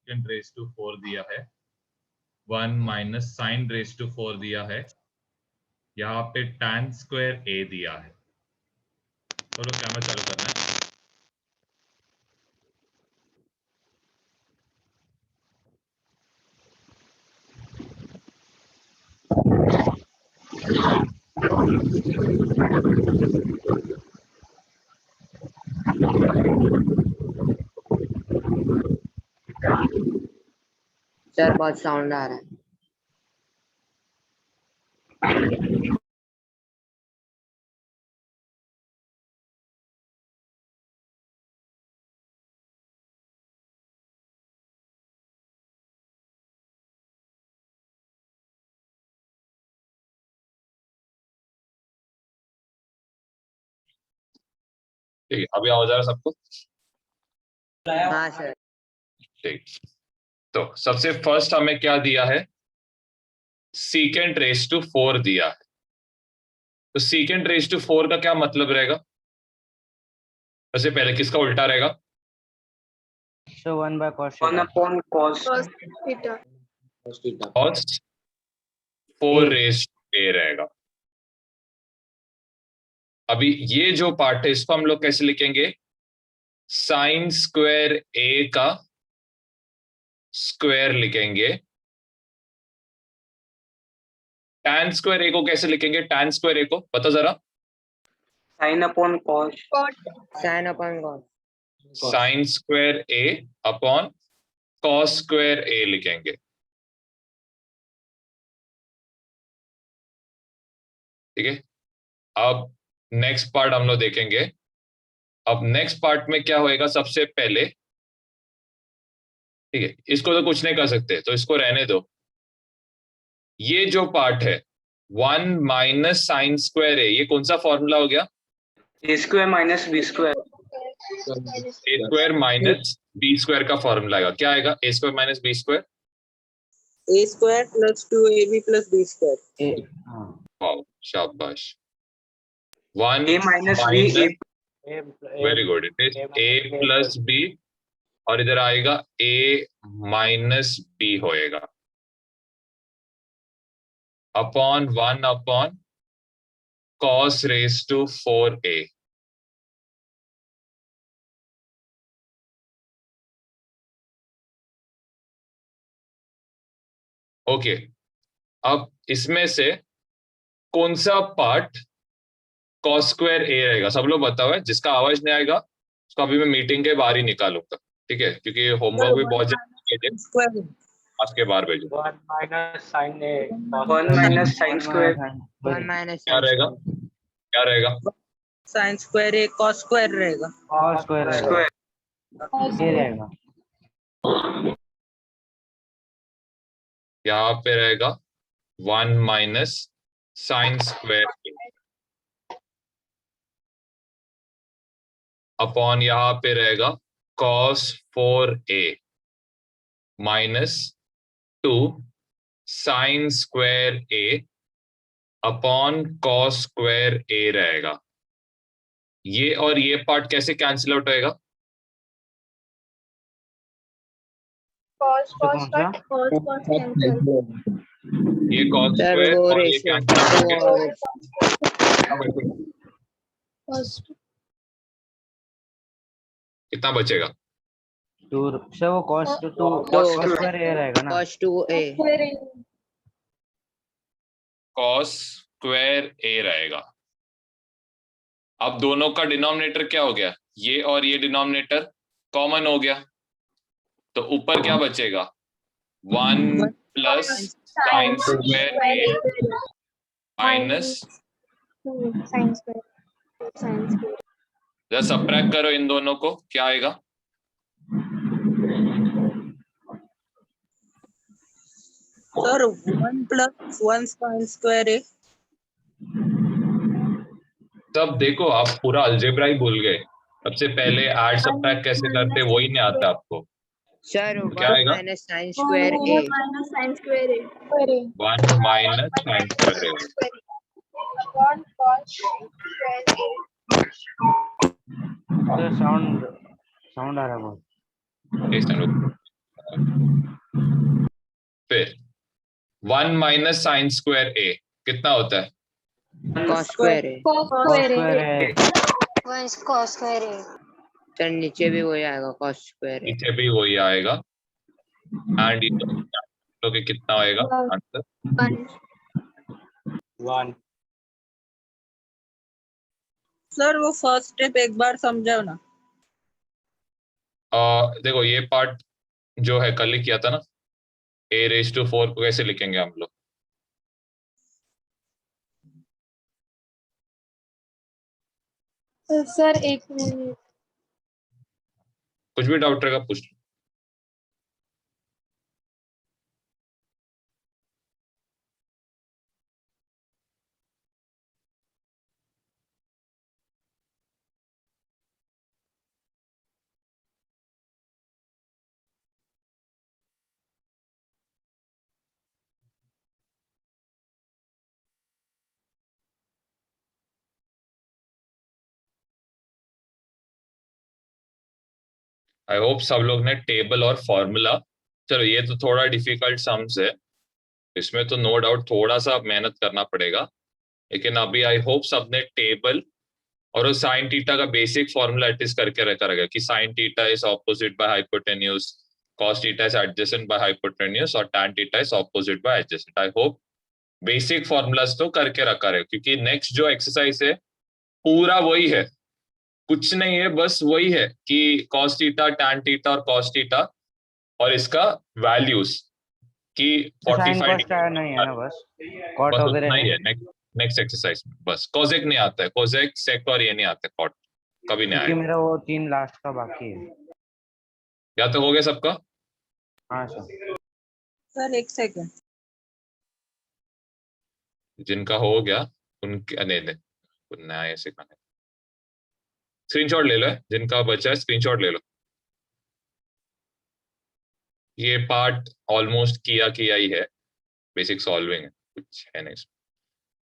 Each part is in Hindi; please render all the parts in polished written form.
सेकेंड रेज टू 4 दिया है, 1 माइनस साइन रेज टू 4 दिया है, यहाँ पे tan स्क्वायर a दिया है। चलो कैमरा चालू करना है। सर बहुत साउंड आ रहा है। ठीक है, अभी आवाज आ रहा है सबको? हाँ सर। ठीक, तो सबसे फर्स्ट हमें क्या दिया है, सीकेंट रेज टू 4 दिया है। तो सीकेंट रेज टू 4 का क्या मतलब रहेगा? वैसे पहले किसका उल्टा रहेगा? So 1 by cos 1 upon cos theta. cos 4 raise a रहेगा। अभी ये जो पार्ट है इसको हम लोग कैसे लिखेंगे? साइन स्क्वायर a का स्क्वायर लिखेंगे। tan स्क्वायर a को कैसे लिखेंगे? tan स्क्वायर a को बता जरा। sin upon cos sine upon cos. Sine square a upon cos square a लिखेंगे। ठीक है, अब नेक्स्ट पार्ट हम लोग देखेंगे। अब नेक्स्ट पार्ट में क्या होएगा, सबसे पहले, ठीक है, इसको तो कुछ नहीं कर सकते तो इसको रहने दो। ये जो पार्ट है 1 माइनस साइन स्क्वायर है, ये कौन सा फॉर्मूला हो गया? a square minus b square A square minus B square का फॉर्मूला आएगा। क्या आएगा? A square minus B square, A square plus 2ab plus B square. Wow शाबाश। 1 a minus b a very good, it is A plus B, और इधर आएगा ए माइनस बी होएगा upon 1 upon cos raise to 4a। Okay, अब इसमें से कौन सा पार्ट cos स्क्वायर a रहेगा? सब लोग बताओ है, जिसका आवाज नहीं आएगा उसको अभी मैं मीटिंग के बाहर ही निकालूंगा। ठीक है, क्योंकि होमवर्क भी बहुत ज्यादा, आज के बाहर भेजो। 1 minus sin a 1 minus sin square 1 minus क्या रहेगा? क्या रहेगा? साइन स्क्वायर ए कॉस स्क्वायर रहेगा। cos square square ये रहेगा। यहाँ पे रहेगा 1 माइनस साइन स्क्वायर अपॉन यहाँ पे रहेगा cos 4a minus 2 sign square a upon cos square a रहेगा। ये और ये पार्ट कैसे कैंसिल आउट होएगा? cos cancel. ये cos सर स्क्वायर वो और ये रेशियो कैंसिल आउट कितना बचेगा? 2 सर वो cos 2 square ये रहेगा ना। cos 2a cos square a रहेगा। अब दोनों का डिनोमिनेटर क्या हो गया? ये और ये डिनोमिनेटर कॉमन हो गया, तो ऊपर क्या बचेगा? 1 plus sign square a minus, जरा सबट्रैक्ट करो इन दोनों को, क्या आएगा? सर 1 प्लस 1 साइन स्क्वायर ए। तब देखो आप पूरा अलजेब्रा ही भूल गए। सबसे पहले ऐड सबट्रैक्ट कैसे करते वो ही नहीं आता आपको। सर क्या 1 आएगा? Minus sine square A. 1 minus sine square a। Sir sound आ रहा है बहुत। एक सेकंड रुको। फिर 1 माइनस साइन स्क्वायर ए कितना होता है? cos square है cos square है cos square है। सर नीचे भी वही आएगा cos square है पीछे भी वही आएगा एंड ये तो कि कितना आएगा आंसर? 1 सर वो फर्स्ट स्टेप एक बार समझाओ ना देखो ये पार्ट जो है कल ही किया था ना, a⁴ को कैसे लिखेंगे हम लोग? सर एक मिनट। कुछ भी डाउट रहेगा पूछ लो। आई होप सब लोग ने टेबल और फॉर्मूला, चलो ये तो थोड़ा डिफिकल्ट सम्स है, इसमें तो नो डाउट थोड़ा सा मेहनत करना पड़ेगा, लेकिन अभी आई होप सबने टेबल और वो साइन थीटा का बेसिक फॉर्मूला एटलीस्ट करके रखा रहेगा कि sine theta is opposite by hypotenuse, cos theta is adjacent by hypotenuse और tan theta is opposite by adjacent. I hope basic formulas तो करके रखा रहेगा, क्योंकि नेक्स्ट जो एक्सरसाइज है पूरा वही है, कुछ नहीं है, बस वही है कि cos थीटा tan थीटा और cos थीटा और इसका वैल्यूज कि साइन 45 कॉस नहीं है ना, बस कॉट बस वगैरह उतना ही है है। नेक्स्ट एक्सरसाइज में बस कोसेक नहीं आता है, कोसेक सेक और ये नहीं आता है, कॉट कभी नहीं क्योंकि आएगा। मेरा वो 3 लास्ट का बाकी है। या तो हो गया सबका? हाँ सर। सर एक सेकंड जिनका हो गया उनके नहीं नहीं नया ऐसे करना, स्क्रीनशॉट ले लो, जिनका बचा है स्क्रीनशॉट ले लो। ये पार्ट ऑलमोस्ट किया ही है, बेसिक सॉल्विंग है, कुछ है नहीं।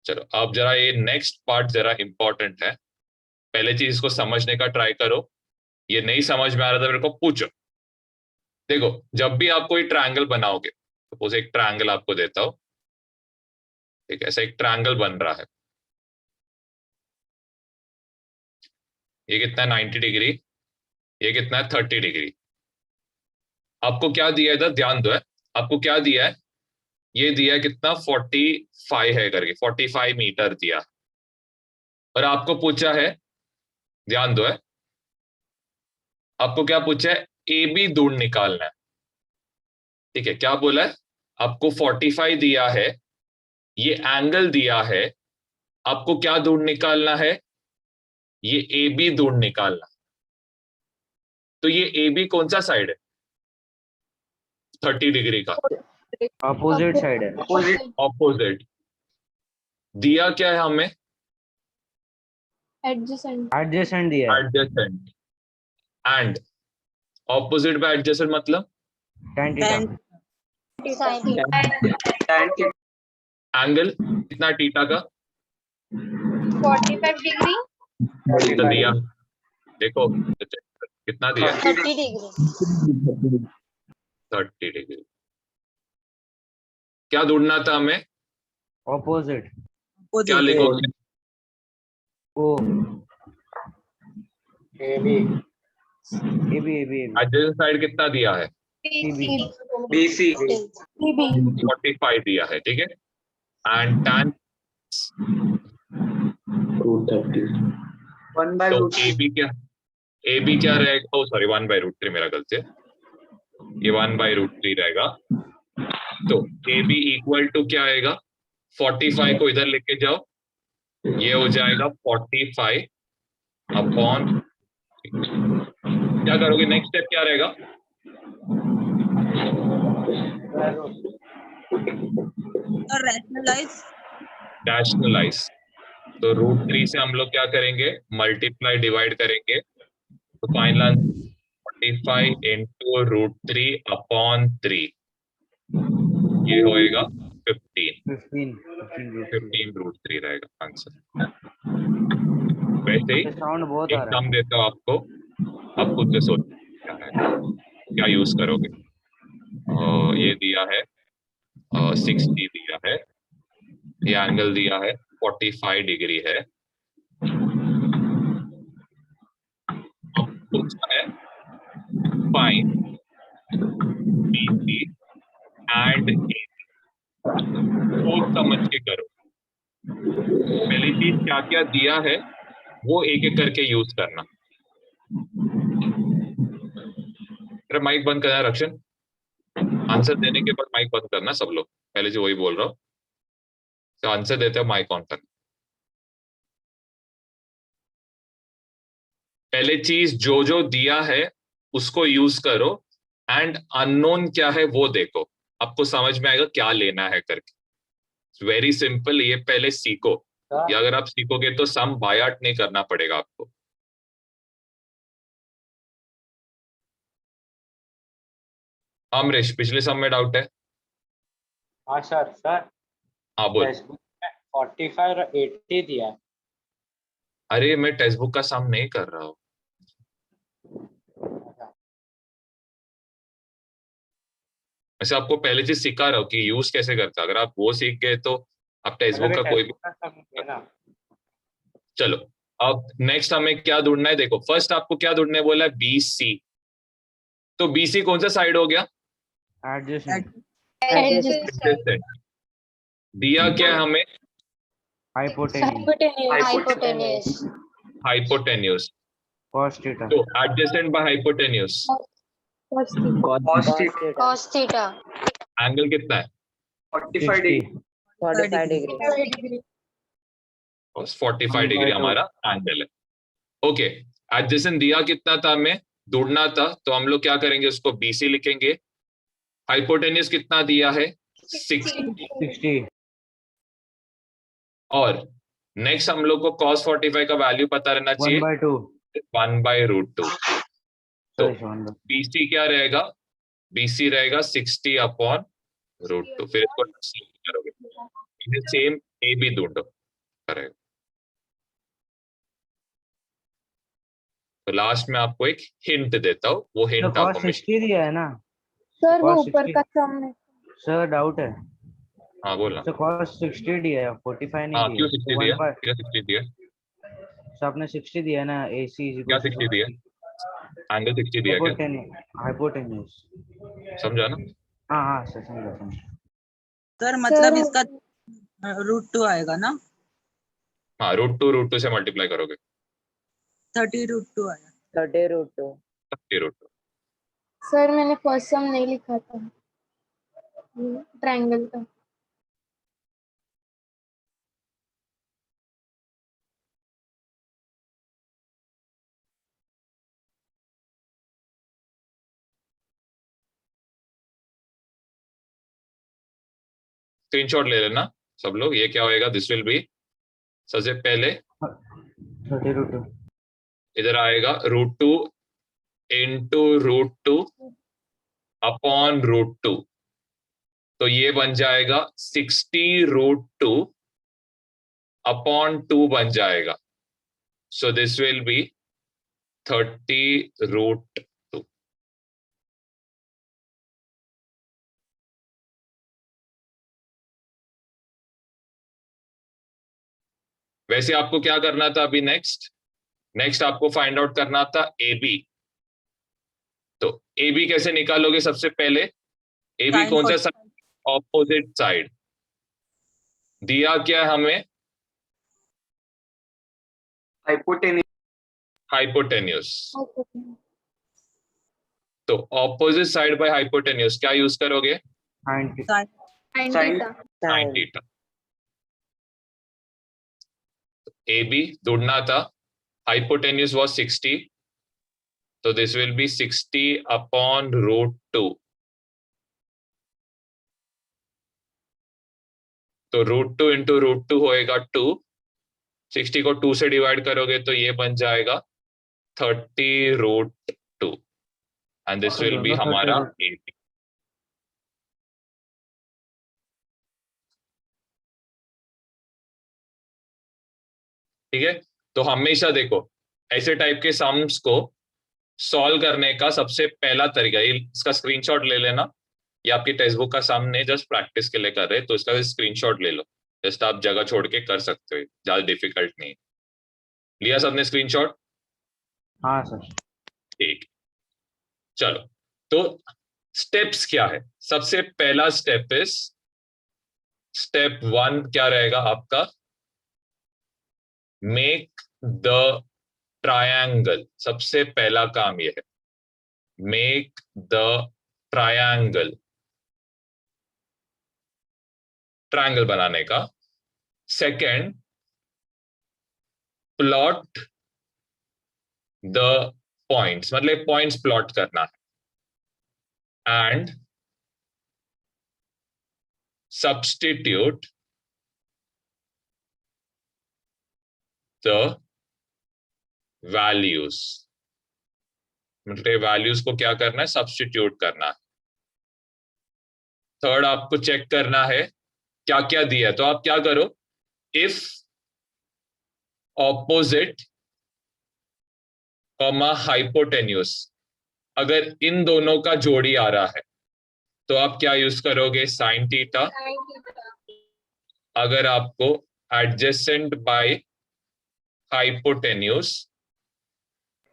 चलो अब जरा ये नेक्स्ट पार्ट जरा इंपॉर्टेंट है, पहले चीज इसको समझने का ट्राई करो, ये नहीं समझ में आ रहा था मेरे को पूछो। देखो जब भी आप कोई ट्रायंगल बनाओगे, सपोज एक ट्रायंगल आपको देता हूं, ठीक है, ऐसा एक ट्रायंगल बन रहा है, ये कितना है 90 डिग्री, ये कितना है 30 डिग्री। आपको क्या दिया है इधर ध्यान दो है, आपको क्या दिया है, ये दिया है कितना 45 है करके, 45 मीटर दिया, और आपको पूछा है, ध्यान दो है, आपको क्या पूछा है, ए बी दूर निकालना है। ठीक है, क्या बोला है, आपको 45 दिया है, ये एंगल दिया है, आपको क्या दूर निकालना है, ये ए बी दूर निकालना। तो ये ए बी कौन सा साइड है, 30 डिग्री का अपोजिट साइड है। ऑपोजिट। दिया क्या है हमें, एडजेसेंट एडजेसेंट दिया है। Adjacent, and opposite by adjacent मतलब tan थीटा। एंगल कितना थीटा का, 45 डिग्री तो दिया, देखो कितना दिया, 30 डिग्री 30 डिग्री। क्या ढूंढना था हमें, ऑपोजिट क्या लिखोगे, O A B A B adjacent side कितना दिया है, बी सी 45 दिया है, ठीक है, एंड tan 1 by तो root ए बी क्या रहेगा, ओ सॉरी 1/√3 मेरा गलती है, ये 1/√3 रहेगा। तो ए बी इक्वल टू क्या आएगा, 45 को इधर लेके जाओ, ये हो जाएगा 45 अपॉन, क्या करोगे नेक्स्ट स्टेप क्या रहेगा, सर रैशनलाइज रैशनलाइज। तो √3 से हम लोग क्या करेंगे, मल्टीप्लाई डिवाइड करेंगे, तो फाइनल आंसर 45 इंटू √3 अपॉन 3, ये होएगा 15 √3 रहेगा आंसर। वैसे ही साउंड बहुत आ एक रहा सम है। देता हूं आपको, आप खुद से सोच क्या यूज करोगे। ये दिया है 60 दिया है, ये एंगल दिया है 45 डिग्री है। अब पूछा है फाइंड BC एंड AC। सोच समझ के करो, पहली चीज क्या क्या दिया है वो एक एक करके यूज करना। अरे माइक बंद करना रक्षण, आंसर देने के बाद माइक बंद करना सब लोग, पहले से वही बोल रहा हूँ, तो आंसर देते हो माइक ऑन करना। पहले चीज जो जो दिया है उसको यूज करो, एंड अननोन क्या है वो देखो, आपको समझ में आएगा क्या लेना है करके। वेरी सिंपल, ये पहले सीखो, या अगर आप सीखोगे तो सम बाय हार्ट नहीं करना पड़ेगा आपको। अमरीश, पिछले सम में डाउट है? हाँ सर। सर हाँ बोल। टेक्स्ट बुक में 45 और 80 दिया है। अरे मैं टेक्स्ट बुक का सम नहीं कर रहा हूँ, वैसे आपको पहले चीज सिखा रहा हूँ कि यूज कैसे करता है। अगर आप वो सीख गए तो आप टेक्स्ट बुक का कोई भी। चलो अब नेक्स्ट हमें क्या ढूंढना है, देखो फर्स्ट आपको क्या ढूंढने बोला है, BC। तो BC कौन सा साइड हो गया? Adjacent, Adjacent। दिया क्या है हमें? Hypotenuse, hypotenuse. cos थीटा, तो adjacent by hypotenuse cos theta angle कितना है? 45 डिग्री। 45 डिग्री। 45 डिग्री हमारा एंगल है। ओके, एडजेसेंट दिया कितना था हमें, ढूंढना था, तो हम लोग क्या करेंगे, उसको BC लिखेंगे। हाइपोटेन्यूज कितना दिया है? 60। 60, और नेक्स्ट हम लोग को cos 45 का वैल्यू पता रहना 1 चाहिए, by 2, 1/√2। तो sorry, 1 by BC क्या रहेगा? BC रहेगा 60/√2। फिर इसको करोगे, सेम AB ढूंढो करेगा। तो लास्ट में आपको एक हिंट देता हूँ, वो तो हिंट cos आपको मिल। 60 दिया है ना सर वो cos ऊपर 60, का सम है। सर डाउट है, हाँ बोलना। तो cos 60 दिया है, 45 नहीं हाँ दिया, क्यों तो 60 1 दिया, by, क्या 60 दिया, तो आपने 60 दिया ना, AC is क्या equal to 60 दिया, एंगल 60 दिया क्या? हाइपोटेन्यूज। समझा ना? हाँ हाँ सर, समझा। सर मतलब इसका √2 आएगा ना? हाँ √2 से मल्टीप्लाई करोगे 30√2 आया। 30√2। 30√2। सर मैंने फर्स्ट सम नहीं लिखा था ट्रायंगल का। स्क्रीनशॉट ले लेना सब लोग। ये क्या होएगा, दिस विल बी, सबसे पहले 30√2, इधर आएगा √2 इंटू √2 अपॉन √2, तो ये बन जाएगा 60√2 अपॉन 2 बन जाएगा। So this will be 30√2। वैसे आपको क्या करना था अभी, नेक्स्ट आपको फाइंड आउट करना था AB। तो AB कैसे निकालोगे, सबसे पहले AB कौन सा साइड? Opposite side. दिया क्या हमें? हाइपोटेन्यूज। तो ऑपोजिट साइड बाय हाइपोटेन्यूज क्या यूज करोगे? 90, sin थीटा। AB ढूंढना था, हाइपोटेन्यूज वाज 60, तो दिस विल बी 60 अपॉन √2। तो √2 इंटू √2 होएगा 2, 60 को 2 से डिवाइड करोगे तो ये बन जाएगा 30√2, एंड दिस विल बी हमारा AB। ठीक है, तो हमेशा देखो ऐसे टाइप के सम्स को सॉल्व करने का सबसे पहला तरीका, इसका स्क्रीनशॉट ले लेना, ये आपकी टेक्स्ट बुक का सामने जस्ट प्रैक्टिस के लिए कर रहे हैं, तो इसका स्क्रीनशॉट ले लो, जस्ट आप जगह छोड़ के कर सकते हो, ज्यादा डिफिकल्ट नहीं है। लिया सबने स्क्रीनशॉट? हाँ सर। ठीक, चलो तो स्टेप्स क्या है? सबसे पहला स्टेप इज, स्टेप 1 क्या रहेगा आपका? Make the triangle. सबसे पहला काम यह है, मेक द ट्रायंगल, ट्रायंगल बनाने का। सेकंड, प्लॉट द पॉइंट्स, मतलब पॉइंट्स प्लॉट करना है। एंड सब्स्टिट्यूट द वैल्यूज, मतलब वैल्यूज को क्या करना है? सब्स्टिट्यूट करना है। थर्ड, आपको चेक करना है क्या क्या दिया है, तो आप क्या करो, इफ ऑपोजिट कॉमा हाइपोटेन्यूस, अगर इन दोनों का जोड़ी आ रहा है तो आप क्या यूज करोगे? Sine theta. अगर आपको एडजेसेंट बाय हाइपोटेन्यूस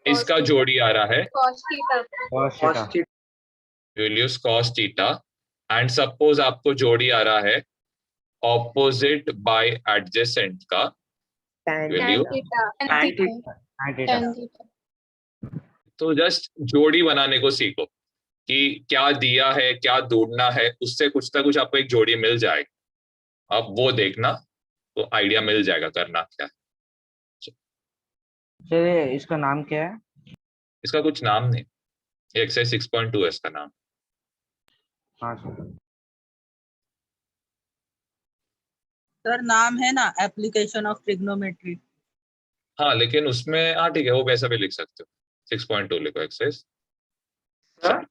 इसका जोड़ी आ रहा है, cos theta. cos cos theta. theta, will use cos theta. And suppose आपको जोड़ी आ रहा है ऑपोजिट बाय एडजेसेंट का, tan will Tan you? theta. tan theta. Tan theta. Tan theta. तो जस्ट जोड़ी बनाने को सीखो कि क्या दिया है, क्या ढूंढना है, उससे कुछ ना कुछ आपको एक जोड़ी मिल जाएगा। आप वो देखना तो आइडिया मिल जाएगा करना क्या है। सर इसका नाम क्या है? इसका कुछ नाम नहीं, एक्सरसाइज 6.2 है इसका नाम। हाँ सर। सर नाम है ना एप्लीकेशन ऑफ ट्रिग्नोमेट्री। हाँ लेकिन उसमें, हाँ ठीक है, वो वैसा भी लिख सकते हो, 6.2 लिखो एक्सरसाइज। सर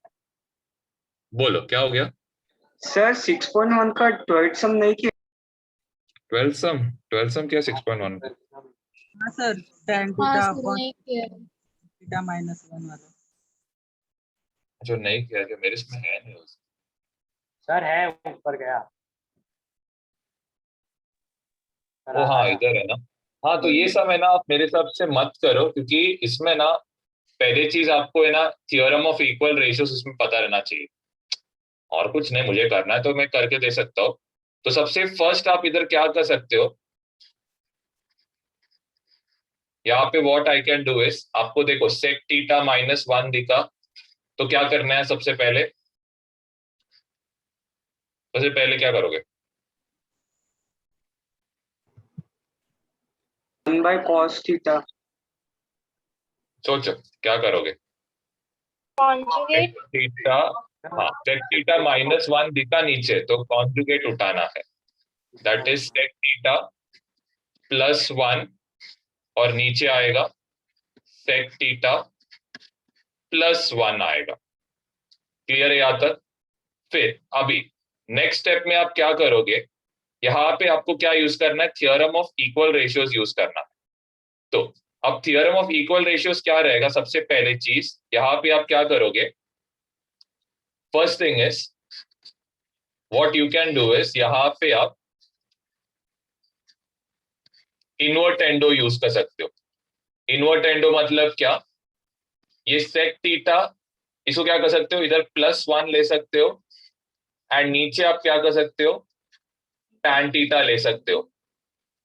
बोलो क्या हो गया? सर 6.1 का 12th सम नहीं किया? 12 सम क्या 6.1? हाँ सर, tan हाँ थीटा सर अपॉन नहीं किया है। थीटा -1 वाला। जो नहीं किया, जो मेरे इसमें है नहीं उसमें। सर है ऊपर गया। वो हाँ इधर है ना। हाँ तो ये सब है ना, आप मेरे हिसाब से मत करो, क्योंकि इसमें ना पहले चीज आपको है ना थियोरम ऑफ इक्वल रेशियोज इसमें पता रहना चाहिए, और कुछ नहीं। मुझे करना है तो मैं करके दे सकता हूँ। तो सबसे फर्स्ट आप इधर क्या कर सकते हो, यहाँ पे what I can do is, आपको देखो सेक थीटा -1 दिखा, तो क्या करना है? सबसे पहले क्या करोगे? 1 by cos theta. सोचो क्या करोगे? Conjugate. थीटा, हाँ सेक थीटा -1 दिखा नीचे, तो कॉन्जुगेट उठाना है, दैट इज सेक थीटा +1, और नीचे आएगा सेक थीटा +1 आएगा। क्लियर है यहाँ तक? फिर अभी नेक्स्ट स्टेप में आप क्या करोगे, यहाँ पे आपको क्या यूज करना है? Theorem of equal ratios use करना है। तो अब थियोरम ऑफ इक्वल रेशियोज क्या रहेगा? सबसे पहले चीज यहाँ पे आप क्या करोगे, first thing is what you can do is, यहाँ पे आप इनवर्टेंडो यूज कर सकते हो। इनवर्टेंडो मतलब क्या? ये सेक थीटा, इसको क्या कर सकते हो, इधर +1 ले सकते हो, एंड नीचे आप क्या कर सकते हो? tan थीटा ले सकते हो।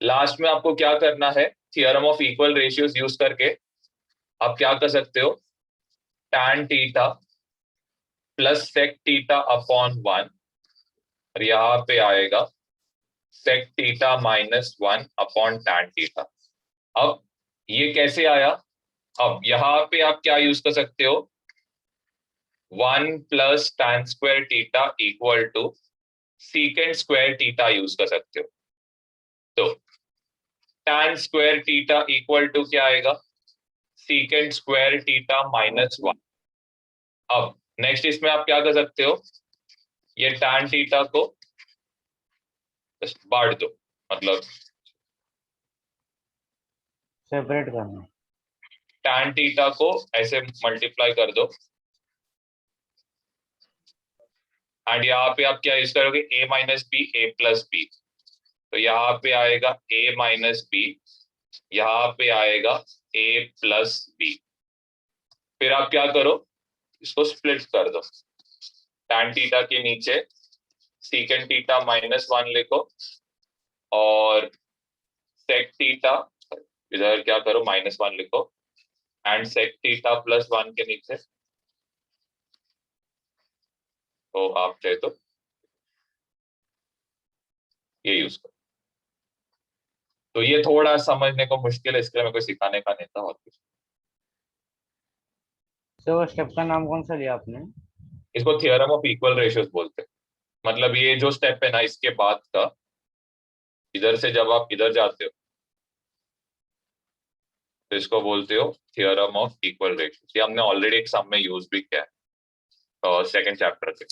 लास्ट में आपको क्या करना है? Theorem of equal ratios use करके आप क्या कर सकते हो? tan theta plus sec theta upon 1, और यहाँ पे आएगा sec theta -1 upon tan theta. अब ये कैसे आया? अब यहाँ पे आप क्या यूज कर सकते हो? 1 + tan square theta equal to secant square theta use कर सकते हो। तो tan square theta equal to क्या आएगा? Secant square theta -1। अब नेक्स्ट इसमें आप क्या कर सकते हो? ये tan थीटा को बांट दो, मतलब सेपरेट करना है। tan थीटा को ऐसे मल्टीप्लाई कर दो, एंड यहाँ पे आप क्या यूज करोगे, a minus B A plus B, तो यहाँ पे आएगा a माइनस बी, यहाँ पे आएगा a प्लस बी। फिर आप क्या करो, इसको स्प्लिट कर दो, tan थीटा के नीचे secant थीटा -1 लिखो और sec थीटा इधर क्या करो -1 लिखो एंड sec थीटा +1 के नीचे तो आप चाहे तो ये यूज करो। तो ये थोड़ा समझने को मुश्किल है, इसके लिए मेरे को सिखाने का नहीं था और कुछ। तो वो स्टेप का नाम कौन सा लिया आपने? इसको थियरम ऑफ इक्वल रेशियोज बोलते हैं। मतलब ये जो स्टेप है ना, इसके बाद का, इधर से जब आप इधर जाते हो तो इसको बोलते हो थियरम ऑफ इक्वल रेशियोज। ये हमने ऑलरेडी एक सम में यूज भी किया है सेकंड चैप्टर के।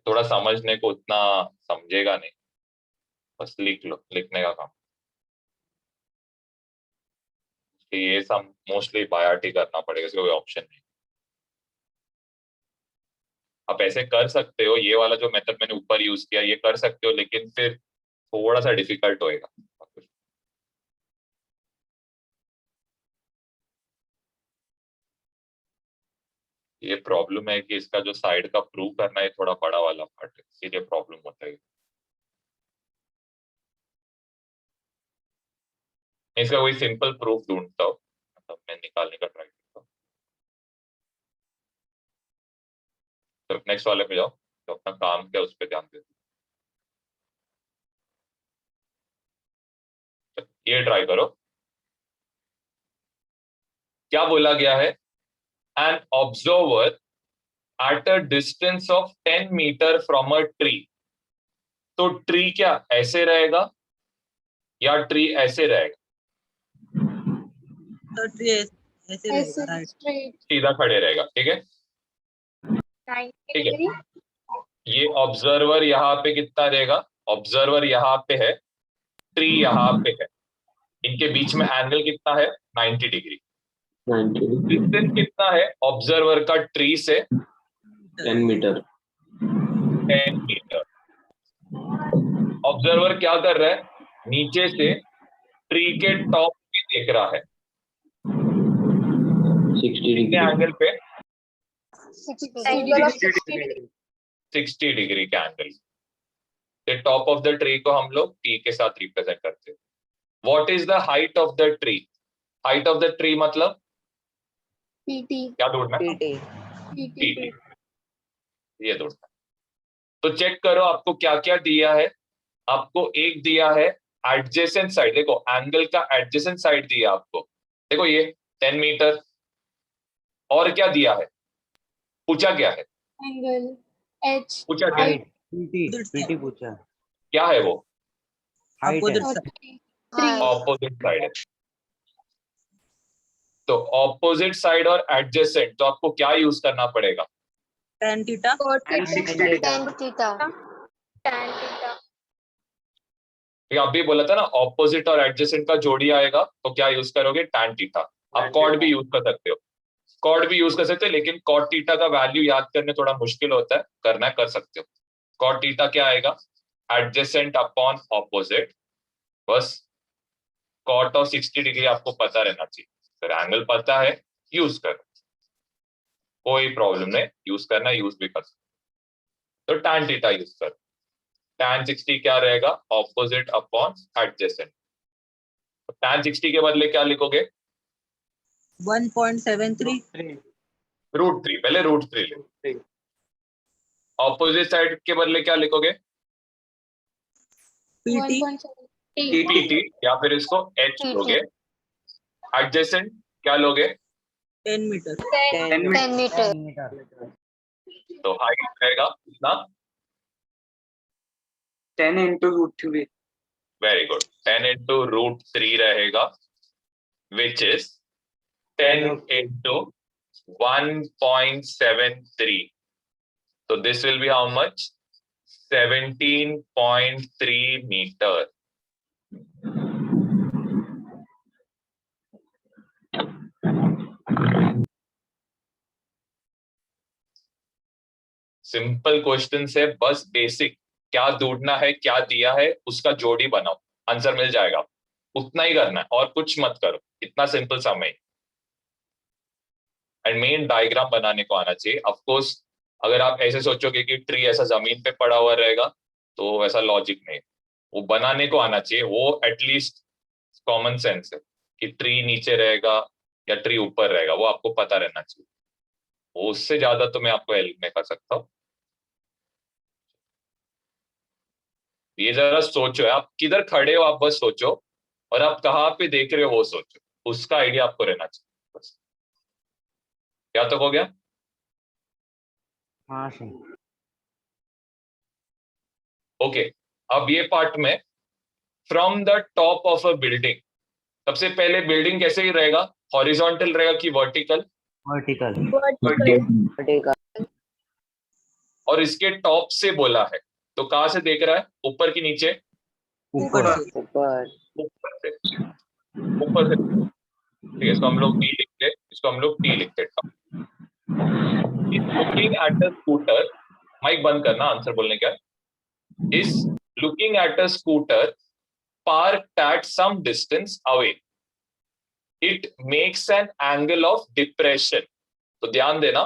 थोड़ा समझने को उतना समझेगा नहीं, बस लिख लो, लिखने का काम। ये सम मोस्टली बाय हार्ट ही करना पड़ेगा, इसका कोई ऑप्शन नहीं। आप ऐसे कर सकते हो, ये वाला जो मेथड मैंने ऊपर यूज किया ये कर सकते हो, लेकिन फिर थोड़ा सा डिफिकल्ट होएगा। ये प्रॉब्लम है कि इसका जो साइड का प्रूव करना है थोड़ा बड़ा वाला पार्ट है, इसीलिए प्रॉब्लम होता है। इसका कोई सिंपल प्रूफ ढूंढता हूँ, मतलब मैं निकालने का ट्राई करता हूँ। तो नेक्स्ट वाले पे जाओ, तो अपना काम क्या उस पर ध्यान देते। ये ट्राई करो, क्या बोला गया है, an observer at a distance of 10 meter from a tree. तो ट्री क्या ऐसे रहेगा या ट्री ऐसे रहेगा? तो ट्री ऐसे रहेगा, राइट? straight सीधा खड़े रहेगा, ठीक है। 90 ठीक है, degree. ये ऑब्जर्वर यहाँ पे कितना रहेगा, ऑब्जर्वर यहाँ पे है, ट्री यहाँ पे है, इनके बीच में एंगल कितना है, 90 डिग्री। 90 डिस्टेंस कितना है ऑब्जर्वर का ट्री से, 10 मीटर 10 मीटर। ऑब्जर्वर क्या कर रहा है, नीचे से ट्री के टॉप पे देख रहा है, 60 कितने डिग्री एंगल पे, 60 degree. 60 डिग्री के angle. Top of the tree को हम लोग टी के साथ रिप्रेजेंट करते हैं। What is the height of the tree, height of the tree मतलब PT. क्या ढूंढना है, PT. ये ढूंढना है। तो चेक करो आपको क्या क्या दिया है। आपको एक दिया है एडजेसेंट साइड, देखो एंगल का एडजेसेंट साइड दिया आपको, देखो ये 10 मीटर। और क्या दिया है, पूछा क्या है, Angle. H. पूछा क्या है, हाइट, पीटी पूछा। क्या है वो, हाइट है। Opposite side. 3. ऑपोजिट साइड है। तो ऑपोजिट साइड और एडजेसेंट, तो आपको क्या यूज करना पड़ेगा, Tan theta. and 60 degree. Tan theta. Tan theta. ये अभी बोला था ना, ऑपोजिट और एडजेसेंट का जोड़ी आएगा तो क्या यूज करोगे, टैन थीटा। आप कॉर्ड भी यूज कर सकते हो, कॉर्ड भी यूज कर सकते हो, लेकिन कॉट थीटा का वैल्यू याद करने थोड़ा मुश्किल होता है, करना है कर सकते हो। कॉट थीटा क्या आएगा, एडजेसेंट अपॉन ऑपोजिट, बस कॉट और 60 डिग्री आपको पता रहना चाहिए। फिर एंगल पता है, यूज करो, कोई प्रॉब्लम नहीं, यूज करना यूज भी कर सकते। तो टैन थीटा यूज करो। tan 60 क्या रहेगा, ऑपोजिट अपॉन एडजेसेंट। tan 60 के बदले क्या लिखोगे, 1.73. √3, पहले √3 ले। ऑपोजिट साइड के बदले क्या लिखोगे, PT. 1.7. PT, या फिर इसको H लोगे। एडजेसेंट क्या लोगे, 10 meter. 10 meter. मीटर। तो हाइट रहेगा कितना, 10 into √3. वेरी गुड, 10 into √3 रहेगा, which is 10 into 1.73. So this will be how much, 17.3 meter. Simple question है, बस बेसिक क्या ढूंढना है, क्या दिया है, उसका जोड़ी बनाओ, आंसर मिल जाएगा। उतना ही करना है और कुछ मत करो, इतना सिंपल समय। एंड मेन डायग्राम बनाने को आना चाहिए। ऑफ कोर्स अगर आप ऐसे सोचोगे कि ट्री ऐसा जमीन पे पड़ा हुआ रहेगा तो वैसा लॉजिक नहीं, वो बनाने को आना चाहिए। वो एटलीस्ट कॉमन सेंस है कि ट्री नीचे रहेगा या ट्री ऊपर रहेगा, वो आपको पता रहना चाहिए। वो उससे ज्यादा तो मैं आपको हेल्प नहीं कर सकता हूँ। ये जरा सोचो, आप किधर खड़े हो आप बस सोचो, और आप कहाँ पे देख रहे हो वो सोचो, उसका आइडिया आपको रहना चाहिए बस। क्या तक हो गया? हाँ सर। ओके, अब ये पार्ट में from the top of a building, सबसे पहले बिल्डिंग कैसे ही रहेगा, हॉरिजॉन्टल रहेगा कि वर्टिकल? वर्टिकल। Vertical. और इसके टॉप से बोला है तो कहां से देख रहा है, ऊपर की नीचे? ऊपर। Super. ऊपर से, ऊपर से। ठीक है, इसको हम लोग टी लिखते, इसको हम लोग टी लिखते। Looking at a scooter, mike बंद करना, आंसर बोलने का। Is looking at a scooter parked at some distance away. It makes an angle of depression. तो ध्यान देना,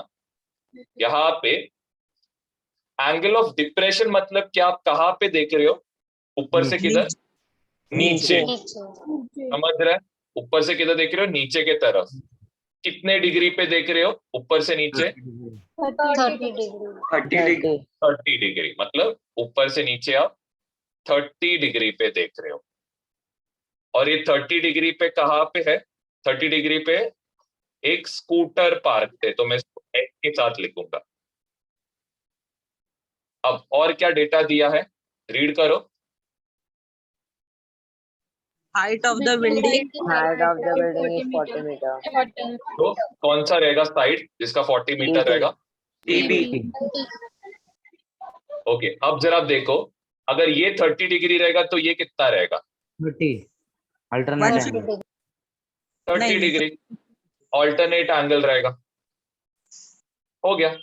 यहां पे एंगल ऑफ डिप्रेशन मतलब क्या, आप कहां पे देख रहे हो, ऊपर से किधर? नीचे। समझ रहे हैं? ऊपर से किधर देख रहे हो, नीचे के तरफ। कितने डिग्री पे देख रहे हो ऊपर से नीचे? 30 degree. 30 डिग्री, मतलब ऊपर से नीचे आप 30 डिग्री पे देख रहे हो। और ये 30 डिग्री पे कहां पे है? 30 डिग्री पे एक स्कूटर पार्क थे, तो मैं इसको X के साथ लिखूंगा। अब और क्या डेटा दिया है, रीड करो। Height of the building. Height of the building is 40 meter. तो कौन सा रहेगा साइड जिसका 40 मीटर रहेगा? TB. ओके, अब जरा देखो, अगर ये 30 डिग्री रहेगा तो ये कितना रहेगा? 30 अल्टरनेट 180 एंगल। 30 नहीं। डिग्री ऑल्टरनेट एंगल रहेगा। हो गया।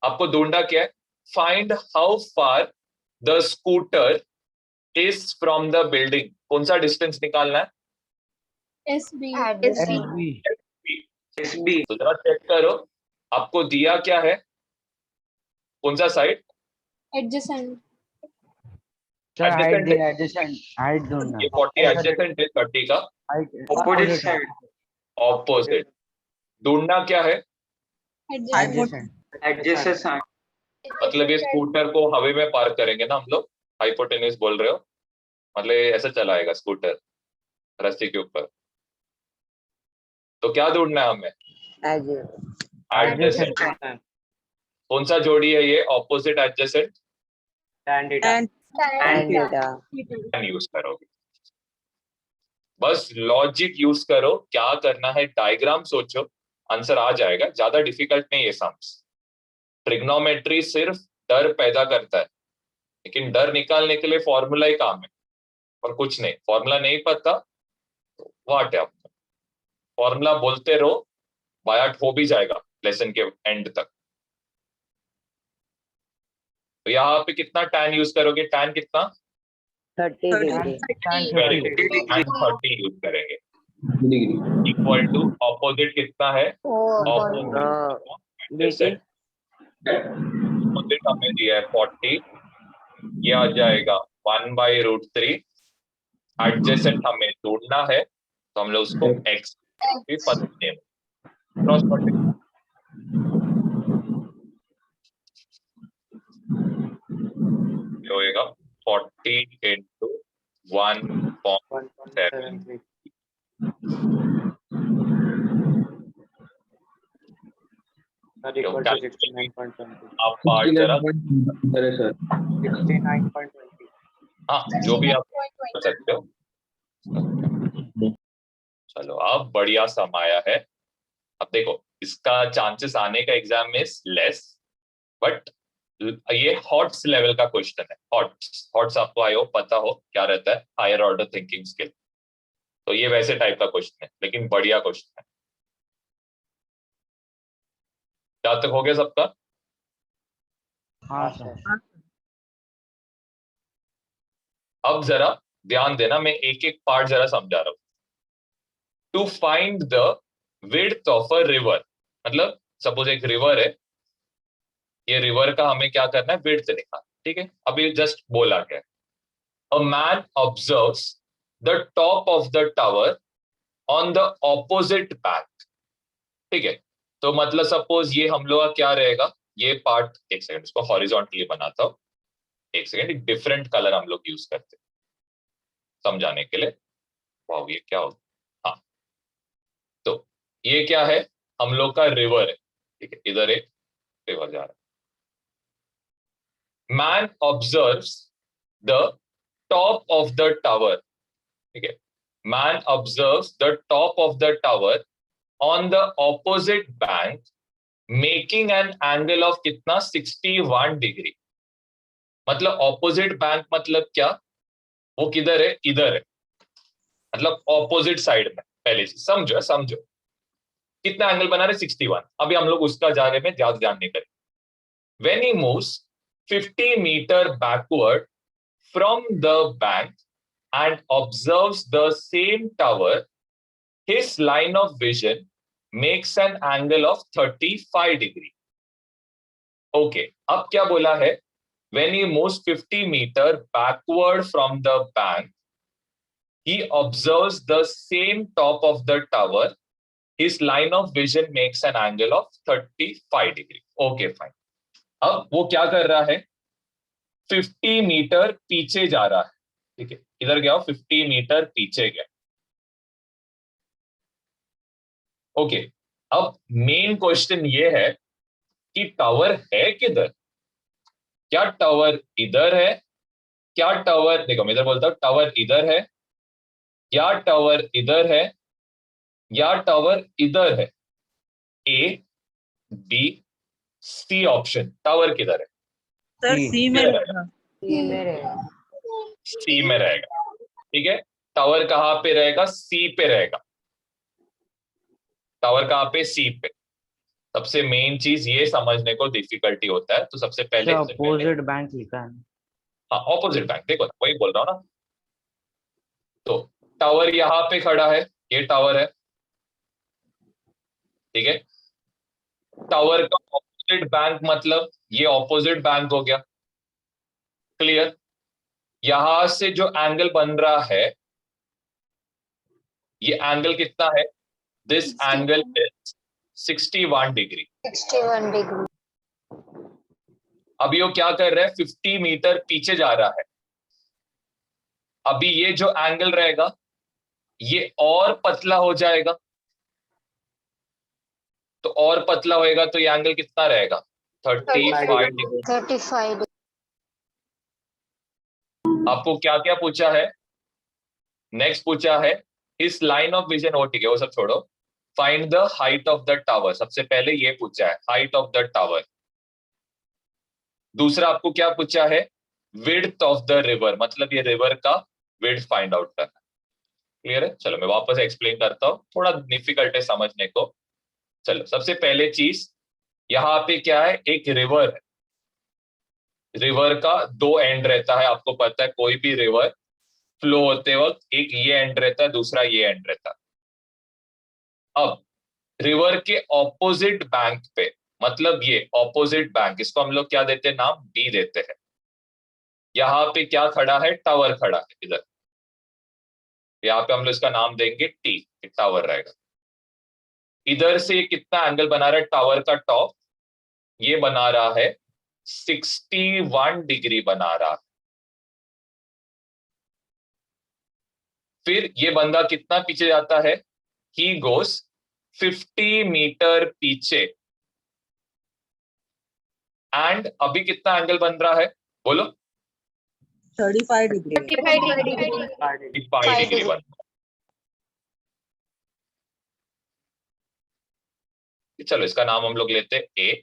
आपको ढूंढना क्या है, find how far the scooter is from the building. कौन सा डिस्टेंस निकालना है? Adjacent. SB. तो जरा चेक करो, आपको दिया क्या है, कौन सा side? Adjacent. Sir height Adjacent है। दिया, एडजेसेंट हाइट ढूंढना। ये 40 एडजेसेंट है 30 का Opposite side. ऑपोजिट। ढूंढना क्या है? एडजेसेंट। Adjacent side. मतलब ये स्कूटर को हवा में पार्क करेंगे ना हम लोग, हाइपोटेन्यूज बोल रहे हो, मतलब ये ऐसे चलाएगा स्कूटर रस्सी के ऊपर। तो क्या ढूंढना है हमें? एडजेसेंट। कौन सा जोड़ी है ये, opposite adjacent? Tan theta. Tan use करोगे, बस लॉजिक यूज करो, क्या करना है, डायग्राम सोचो, आंसर आ जाएगा। ज्यादा डिफिकल्ट नहीं है सम्स। ट्रिग्नोमेट्री सिर्फ डर पैदा करता है, लेकिन डर निकालने के लिए फॉर्मूला ही काम है और कुछ नहीं। फॉर्मूला नहीं पता तो वाट है, आपको फॉर्मूला बोलते रहो, बायाट हो भी जाएगा लेसन के एंड तक। तो यहाँ पे कितना टैन यूज करोगे, टैन कितना? 30 degree. Very good, tan 30 use करेंगे। डिग्री इक्वल टू ऑपोजिट कितना है? ऑपोजिट हमें दिया है 40, ये आ जाएगा 1/√3। एडजेसेंट हमें ढूंढना है तो हम लोग उसको x भी पता नहीं, क्रॉस मल्टीप्लाई। होएगा 40 into 1.7। Equal to 69.20. आप पार्ट जरा, 69.20. हाँ जो भी आप कर सकते हो। चलो अब बढ़िया सम आया है। अब देखो, इसका चांसेस आने का एग्जाम में लेस, बट ये हॉट्स लेवल का क्वेश्चन है। हॉट्स आपको आयो पता हो क्या रहता है, हायर ऑर्डर थिंकिंग स्किल। तो ये वैसे टाइप का क्वेश्चन है, लेकिन बढ़िया क्वेश्चन है। जहां तक हो गया सबका? हाँ सर। अब जरा ध्यान देना, मैं एक एक पार्ट जरा समझा रहा हूं। To find the width of a river, मतलब सपोज एक रिवर है, ये रिवर का हमें क्या करना है, विड्थ निकालना, ठीक है। अभी जस्ट बोला क्या, a man observes the top of the tower on the opposite bank, ठीक है। तो मतलब सपोज ये हम लोग का क्या रहेगा, ये पार्ट, एक सेकंड इसको हॉरिजॉन्टली बनाता हूं, एक सेकंड, एक डिफरेंट कलर हम लोग यूज करते हैं समझाने के लिए। वाह ये क्या होगा, हाँ, तो ये क्या है, हम लोग का रिवर है, ठीक है, इधर एक रिवर जा रहा है। Man observes the top of the tower, ठीक है, man observes the top of the tower on the opposite bank making an angle of कितना, 61 डिग्री। मतलब ऑपोजिट बैंक मतलब क्या, वो किधर है, इधर है, मतलब ऑपोजिट साइड में। पहले से समझो समझो, कितना एंगल बना रहे, 61। अभी हम लोग उसका जा रहे में ज्यादा ध्यान नहीं करें। When he moves 50 meter backward from the bank and observes the same tower, his line of vision makes an angle of 35 degree. Okay, अब क्या बोला है, when he moves 50 meter backward from the bank, he observes the same top of the tower, his line of vision makes an angle of 35 degree. Okay fine, अब वो क्या कर रहा है, 50 मीटर पीछे जा रहा है, ठीक है, इधर गया 50 मीटर पीछे गया। ओके, अब मेन क्वेश्चन ये है कि टावर है किधर, क्या टावर इधर है, क्या टावर, देखो मैं इधर बोलता हूं टावर इधर है, या टावर इधर है, या टावर इधर है। A B C option, tower किधर है, सर सी। सी में रहेगा। ये मेरे सी में रहेगा, ठीक है। टावर कहां पे रहेगा, सी पे रहेगा, टावर कहां पे, सी पे। सबसे मेन चीज ये समझने को डिफिकल्टी होता है, तो सबसे पहले अपोजिट बैंक लिखा है। हाँ ऑपोजिट बैंक, देखो ना, वही बोल रहा हूं ना। तो टावर यहां पे खड़ा है, ये टावर है, ठीक है। टावर का ऑपोजिट बैंक मतलब ये ऑपोजिट बैंक हो गया, क्लियर। यहां से जो एंगल बन रहा है, ये एंगल कितना है, this angle is 61 degree. 61 degree. अभी वो क्या कर रहा है, 50 मीटर पीछे जा रहा है। अभी ये जो एंगल रहेगा ये और पतला हो जाएगा, तो और पतला होएगा तो ये एंगल कितना रहेगा, 35 डिग्री। 35 आपको क्या क्या पूछा है, नेक्स्ट पूछा है इस लाइन ऑफ विजन, हो ठीक है वो सब छोड़ो, find the height of the tower, सबसे पहले ये पूछा है हाइट ऑफ द टावर। दूसरा आपको क्या पूछा है, विड्थ ऑफ द रिवर, मतलब ये रिवर का विड्थ फाइंड आउट करना। क्लियर है, चलो मैं वापस एक्सप्लेन करता हूँ, थोड़ा डिफिकल्ट है समझने को। चलो सबसे पहले चीज, यहाँ पे क्या है, एक रिवर है, रिवर का दो एंड रहता है, आपको पता है कोई भी रिवर फ्लो होते वक्त एक ये एंड रहता है, दूसरा ये एंड रहता है। अब रिवर के ऑपोजिट बैंक पे, मतलब ये ऑपोजिट बैंक, इसको हम लोग क्या देते हैं, नाम बी देते हैं। यहाँ पे क्या खड़ा है, टावर खड़ा है इधर, यहाँ पे हम लोग इसका नाम देंगे टी, टावर रहेगा। इधर से कितना एंगल बना रहा है टावर का टॉप, ये बना रहा है 61 डिग्री बना रहा है। फिर ये बंदा कितना पीछे जाता है, ही गोस 50 मीटर पीछे, एंड अभी कितना एंगल बन रहा है, बोलो, 35 डिग्री। 35 डिग्री। 35 डिग्री बन रहा है। चलो इसका नाम हम लोग लेते हैं ए,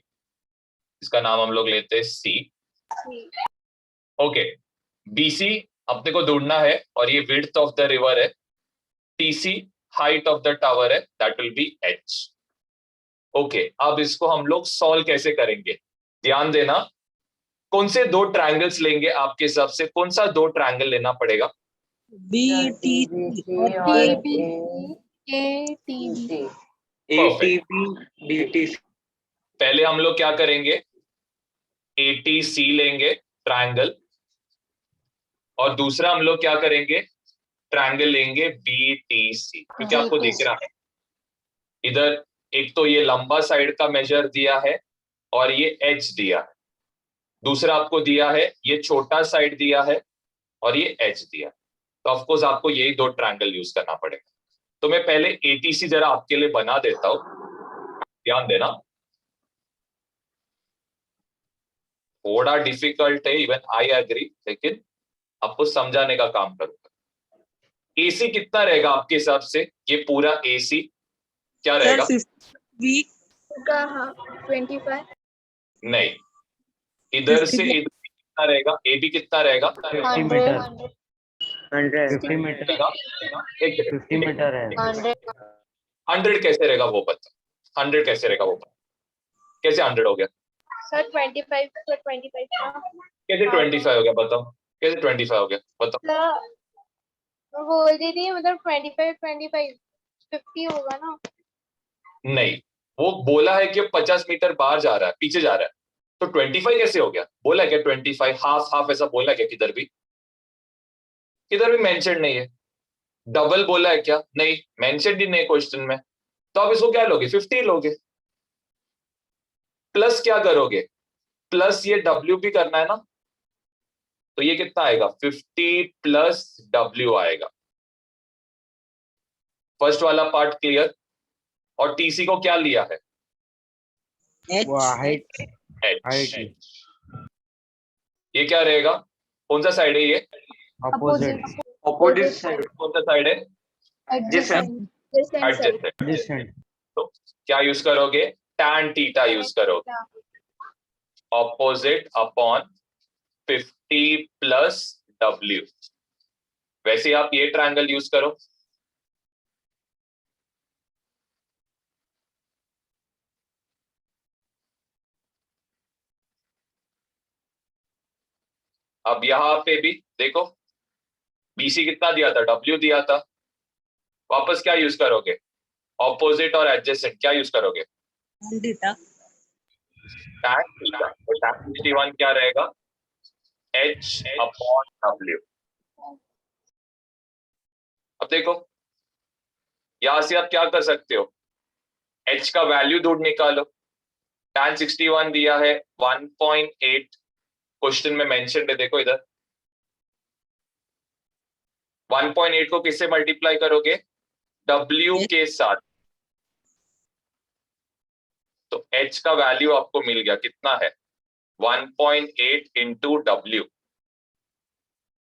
इसका नाम हम लोग लेते हैं सी। ओके, बीसी अपने को ढूंढना है, और ये विड्थ ऑफ द रिवर है। TC height of the tower है, that will be H. Okay, अब इसको हम लोग सॉल्व कैसे करेंगे, ध्यान देना। कौन से दो ट्रायंगल्स लेंगे आपके हिसाब से? कौन सा दो ट्रायंगल लेना पड़ेगा? BTC और ATB ATB DTC पहले हम लोग क्या करेंगे, ATC लेंगे ट्रायंगल, और दूसरा हम लोग क्या करेंगे, ट्रायंगल लेंगे BTC, क्योंकि आपको दिख रहा है इधर एक तो ये लंबा साइड का मेजर दिया है और ये H दिया है, दूसरा आपको दिया है ये छोटा साइड दिया है और ये H दिया है। तो ऑफ कोर्स आपको यही दो ट्रायंगल यूज करना पड़ेगा। तो मैं पहले ATC जरा आपके लिए बना देता हूं, ध्यान देना। थोड़ा डिफिकल्ट है, इवन आई एग्री, लेकिन आपको समझाने का काम करूंगा। AC कितना रहेगा आपके हिसाब से? ये पूरा AC क्या रहेगा? सर 50 का 25 नहीं, इधर से 50 इधर कितना रहेगा? AB कितना रहेगा? 50 मीटर 100 50 मीटर रहेगा? एक 50 मीटर है 100 100 कैसे रहेगा वो बता, 100 कैसे रहेगा वो बता, कैसे 100 हो गया? सर 25 सर 25 का कैसे 25 हो गया बताओ, कैसे 25 हो गया बताओ? मैं बोल रही थी मतलब 25 50 होगा ना। नहीं, वो बोला है कि 50 मीटर बाहर जा रहा है, पीछे जा रहा है, तो 25 कैसे हो गया? बोला क्या 25? हाफ हाफ ऐसा बोला क्या किधर भी? किधर भी मेंशन नहीं है। डबल बोला है क्या? नहीं, मेंशन ही नहीं क्वेश्चन में। तो आप इसको क्या लोगे? 50 लोगे। प्लस क्या करोगे? प्लस ये W भी करना है ना, तो ये कितना आएगा? 50 प्लस W आएगा। फर्स्ट वाला पार्ट क्लियर। और TC को क्या लिया है? वो हाइट H। हाइट ये क्या रहेगा? कौन सा साइड है ये? अपोजिट opposite side कौन सा साइड है? adjacent adjacent. डिस्टेंट तो क्या यूज करोगे? tan थीटा यूज करोगे। Opposite upon 50 plus W। वैसे आप ये ट्रायंगल यूज करो। अब यहां पे भी देखो, BC कितना दिया था? W दिया था। वापस क्या यूज करोगे? ऑपोजिट और एडजेसेंट क्या यूज करोगे? Theta tan theta. तो tan 61 क्या रहेगा? H upon W। अब देखो, यहां से आप क्या कर सकते हो? H का वैल्यू दूर निकालो। tan 61 दिया है 1.8, क्वेश्चन में मेंशन है, देखो इधर 1.8 को किससे मल्टीप्लाई करोगे? W के साथ। तो H का वैल्यू आपको मिल गया, कितना है? 1.8 इंटू W।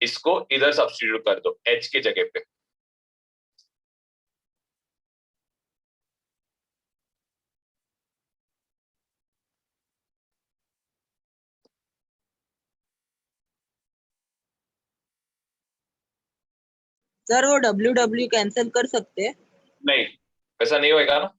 इसको इधर सब्स्टिट्यूट कर दो H की जगह पे। सर वो W W कैंसिल कर सकते हैं? नहीं, ऐसा नहीं होएगा ना।